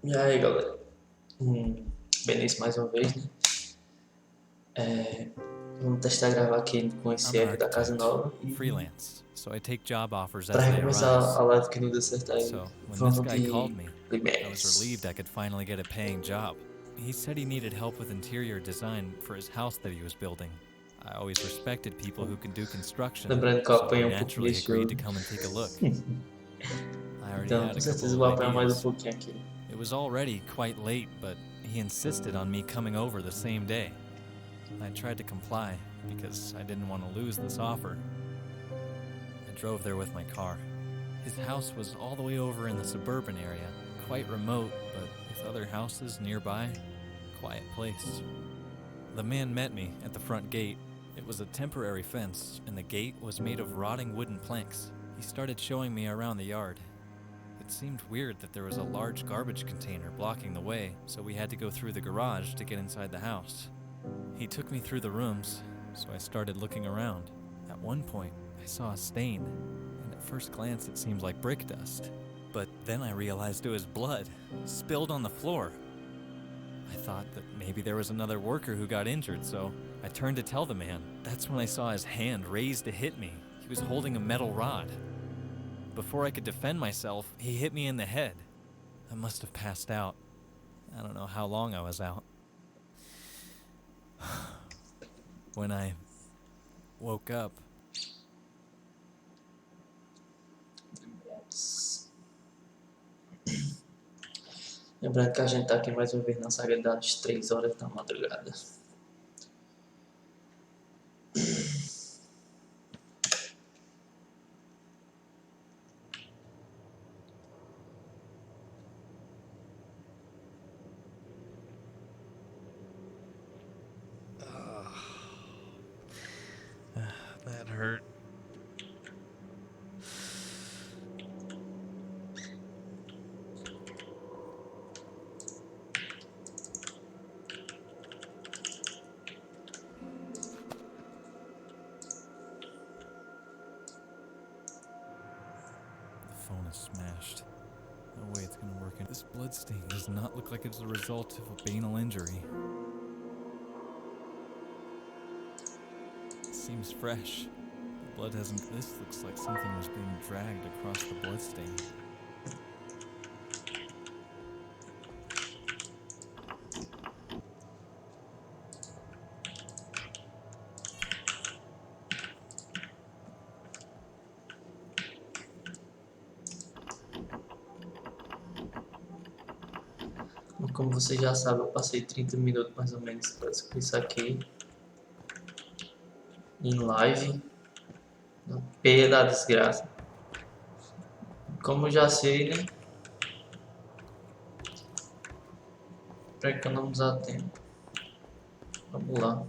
E aí, galera? Benício mais uma vez, né? Vamos testar gravar aqui com esse I'm an app da casa architect, nova e freelance, so I take job offers pra as they recomeçar arise. a live que não deu certo aí, So when this vamos guy called de me, I was relieved Blameless. I could finally get a paying job. He said he needed help with interior design for his house that he was building. I always respected people who can do construction, Lembrando que eu so I apanhei um pouquinho naturally desse agreed jogo, to come and take a look. I already então had com a couple certeza eu of vou apanhar mais um ideas. pouquinho aqui. It was already quite late, but he insisted on me coming over the same day. I tried to comply because I didn't want to lose this offer. I drove there with my car. His house was all the way over in the suburban area, quite remote, but with other houses nearby, quiet place. The man met me at the front gate. It was a temporary fence, and the gate was made of rotting wooden planks. He started showing me around the yard. It seemed weird that there was a large garbage container blocking the way, so we had to go through the garage to get inside the house. He took me through the rooms, so I started looking around. At one point, I saw a stain, and at first glance it seemed like brick dust. But then I realized it was blood, spilled on the floor. I thought that maybe there was another worker who got injured, so I turned to tell the man. That's when I saw his hand raised to hit me. He was holding a metal rod. Before I could defend myself, he hit me in the head. I must have passed out. I don't know how long I was out. When I woke up, Lembrando que a gente tá aqui mais uma vez na saga das 3 horas da madrugada. that hurt. The phone is smashed. No way it's gonna work. This bloodstain does not look like it's a result of a banal injury. It seems fresh. The blood hasn't. This looks like something was being dragged across the bloodstain. Como você já sabe, eu passei 30 minutos mais ou menos para isso aqui em live, na P da desgraça. Como eu já sei, né? Para economizar tempo. Vamos lá.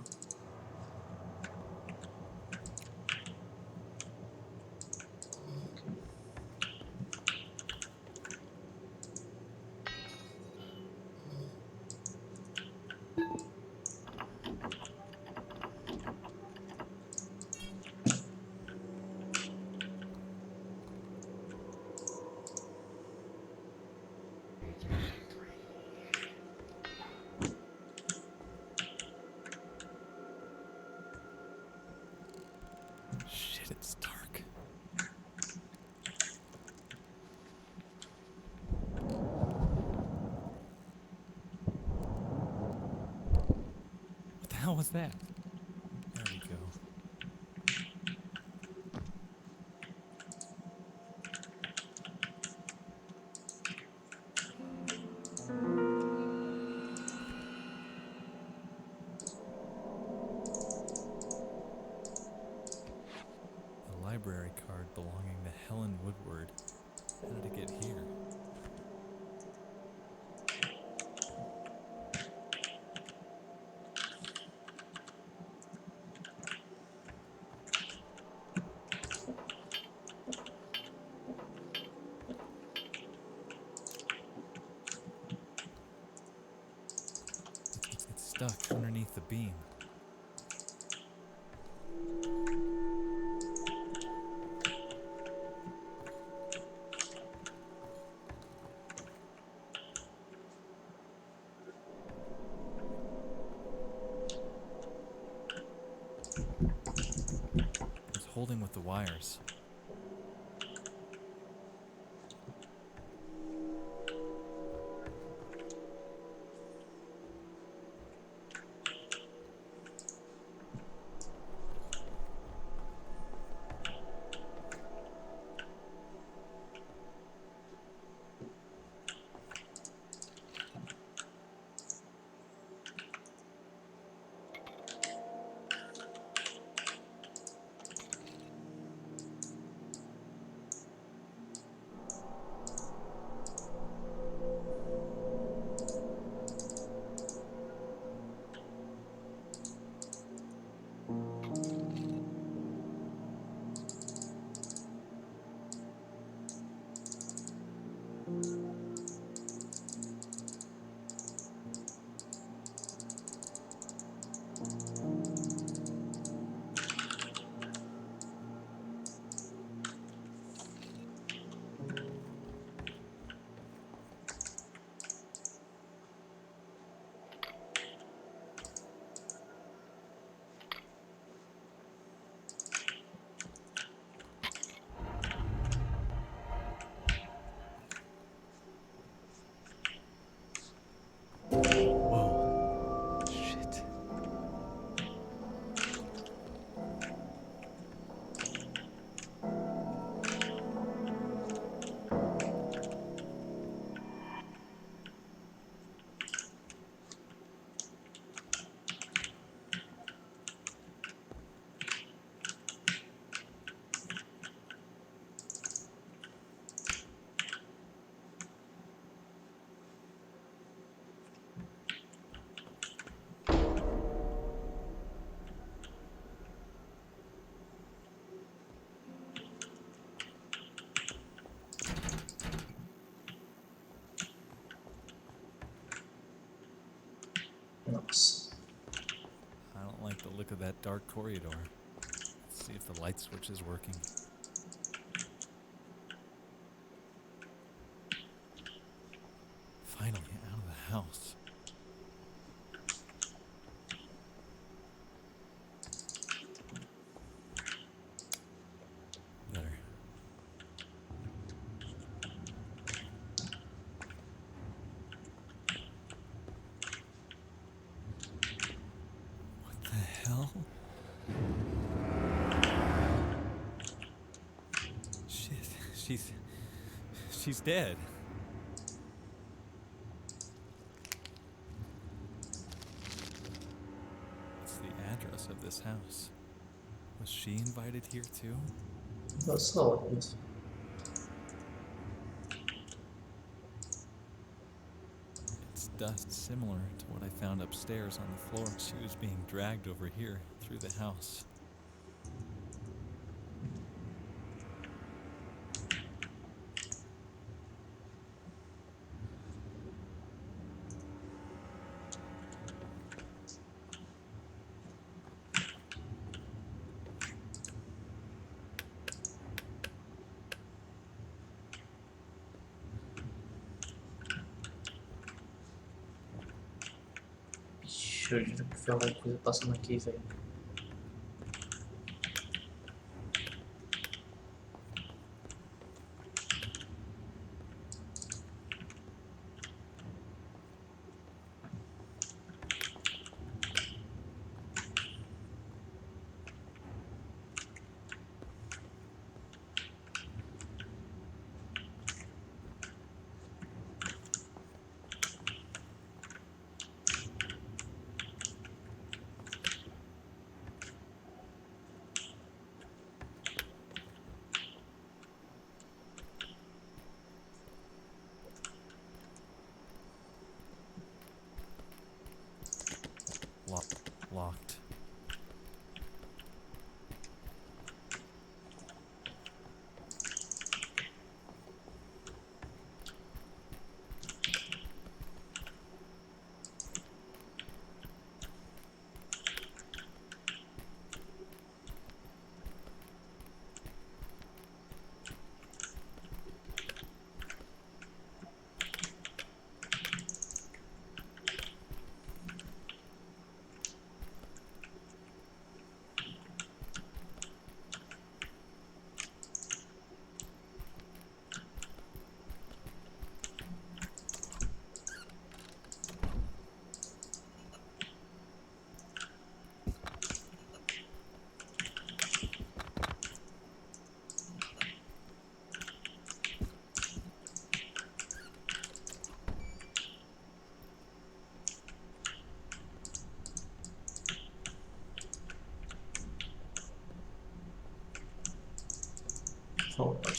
Shit, it's dark. What the hell was that? There we go. A library card belonging to Helen Woodward. How did it get here? It's stuck underneath the beam. the wires. Whoa. Shit. Nossa. I don't like the look of that dark corridor. Let's see if the light switch is working. Finally out of the house. Better. What the hell? Shit, she's dead. What's the address of this house? Was she invited here too? Nossa, olha isso. It's dust similar to what I found upstairs on the floor. She was being dragged over here through the house. Eu juro que foi alguma coisa passando aqui, velho.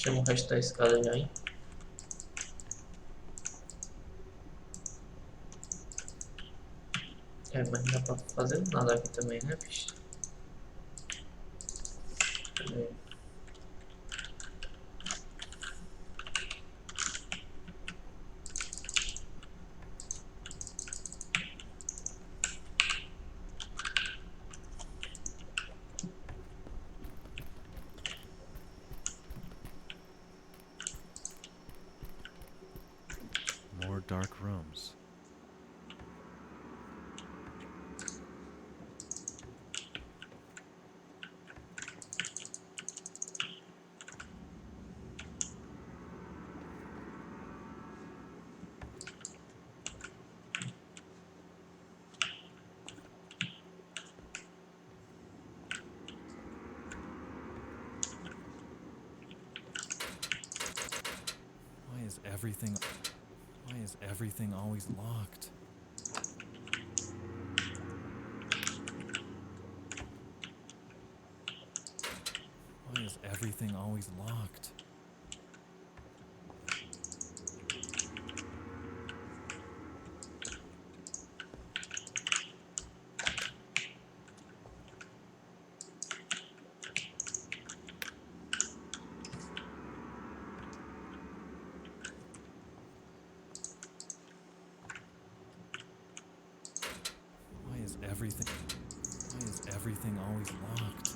Chama o resto da escada já, hein? É, mas não dá pra fazer nada aqui também, né, bicho? Cadê? More dark rooms. Why is everything always locked? Why is everything always locked? Why is everything always locked?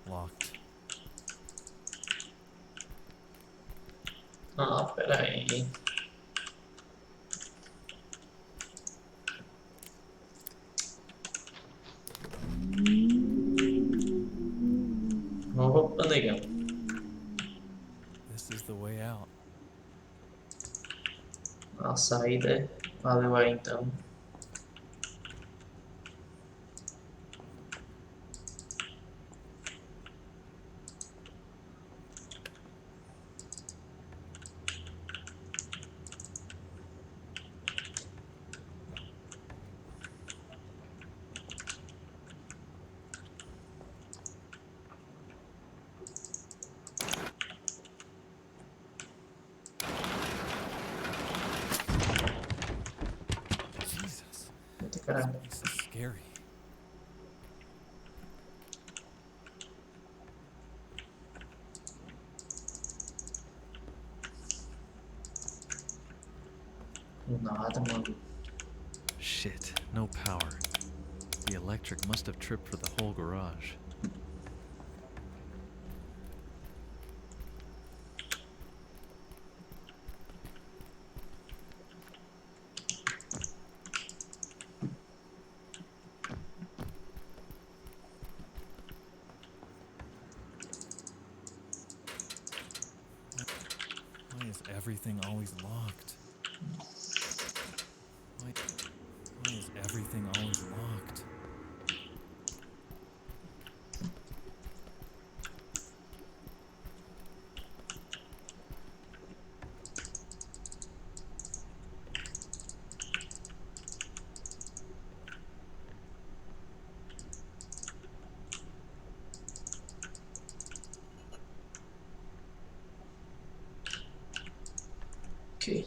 Locked. Ah, pera aí. Opa, negão. This is the way out. A saída é. Valeu aí então. Jesus, Eita, this caramba. place is scary. Nada, mano. Shit, no power. The electric must have tripped for the whole garage. Why is everything always locked? Why is everything always locked? Ok.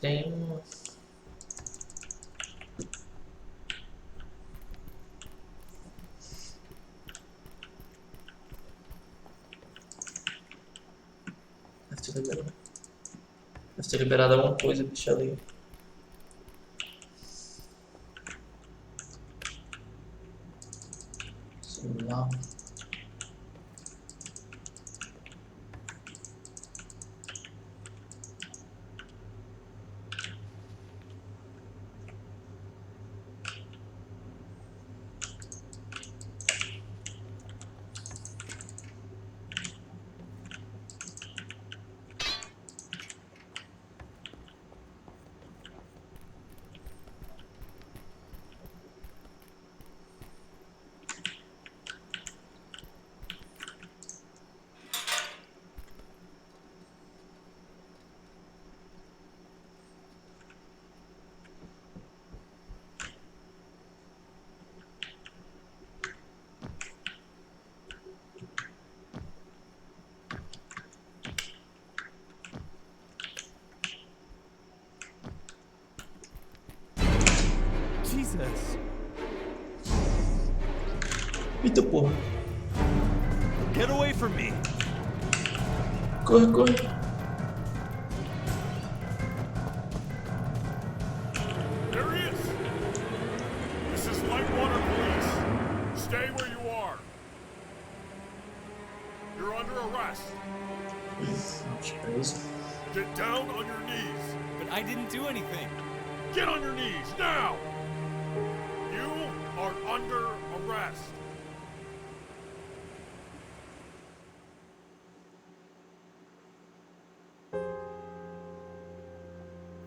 Tem um... Deve ter liberado alguma coisa, bicho, ali. Celular. Jesus! Eita porra. Get away from me! Corre, corre. There he is! This is Lightwater Police. Stay where you are. You're under arrest. Get down on your knees. But I didn't do anything! Get on your knees, now! You are under arrest.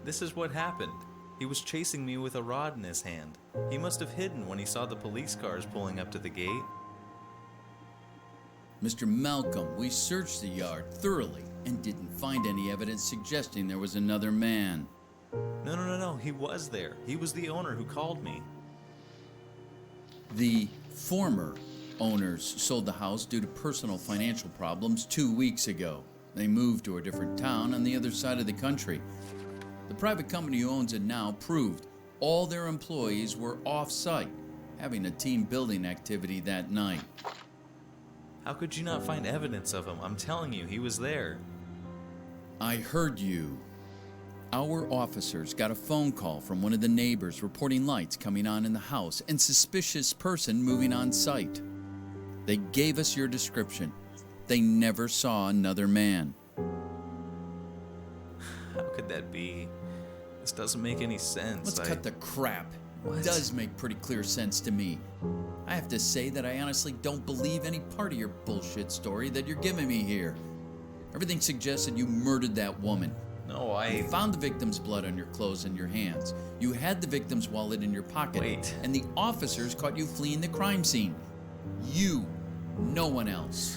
This is what happened. He was chasing me with a rod in his hand. He must have hidden when he saw the police cars pulling up to the gate. Mr. Malcolm, we searched the yard thoroughly and didn't find any evidence suggesting there was another man. No, he was there. He was the owner who called me. The former owners sold the house due to personal financial problems 2 weeks ago. They moved to a different town on the other side of the country. The private company who owns it now proved all their employees were off-site, having a team building activity that night. How could you not find evidence of him? I'm telling you, he was there. I heard you. Our officers got a phone call from one of the neighbors reporting lights coming on in the house and suspicious person moving on site. They gave us your description. They never saw another man. How could that be? This doesn't make any sense. Let's cut the crap. What? It does make pretty clear sense to me. I have to say that I honestly don't believe any part of your bullshit story that you're giving me here. Everything suggests that you murdered that woman. No, You found the victim's blood on your clothes and your hands. You had the victim's wallet in your pocket. Wait. And the officers caught you fleeing the crime scene. You, no one else.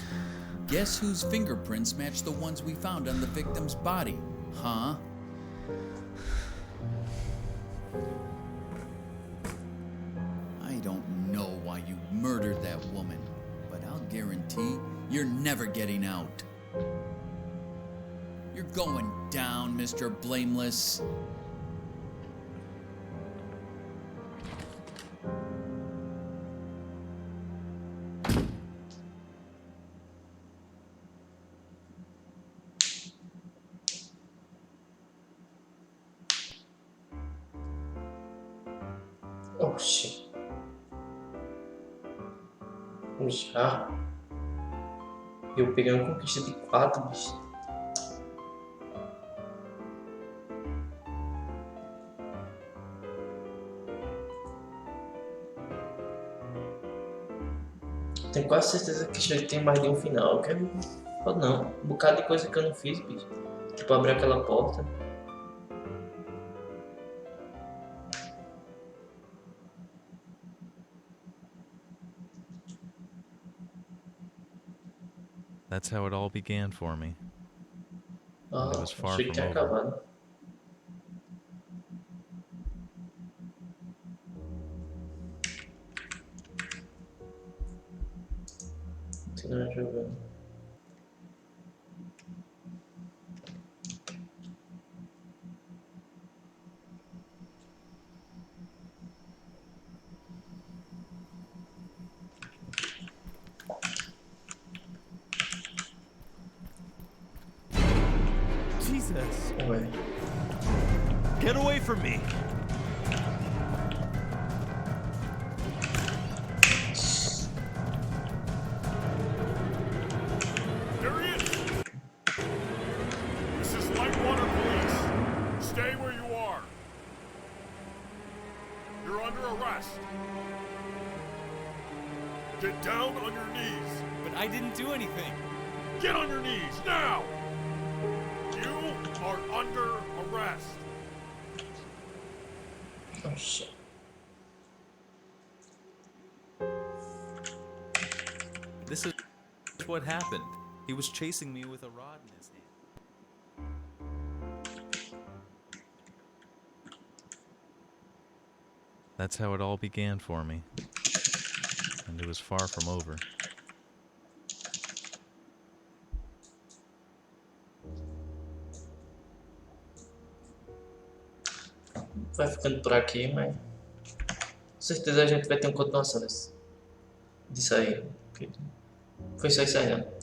Guess whose fingerprints match the ones we found on the victim's body, huh? I don't know why you murdered that woman, but I'll guarantee you're never getting out. You're going down, Mr. Blameless. Oxi. Já. Eu peguei uma conquista de 4, bicho. Tenho quase certeza que já tem mais de um final. Eu quero... Ou não. Um bocado de coisa que eu não fiz, bicho. Tipo, abrir aquela porta. That's how it all began for me. Ah, It was far achei que from tinha over. acabado. Continuar jogando. Get away from me! There he is! This is Lightwater Police. Stay where you are. You're under arrest. Get down on your knees. But I didn't do anything. Get on your knees, now! You are under arrest. Oh shit. This is what happened. He was chasing me with a rod in his hand. That's how it all began for me. And it was far from over. Vai ficando por aqui, mas com certeza a gente vai ter uma continuação disso aí. Foi só isso aí, não.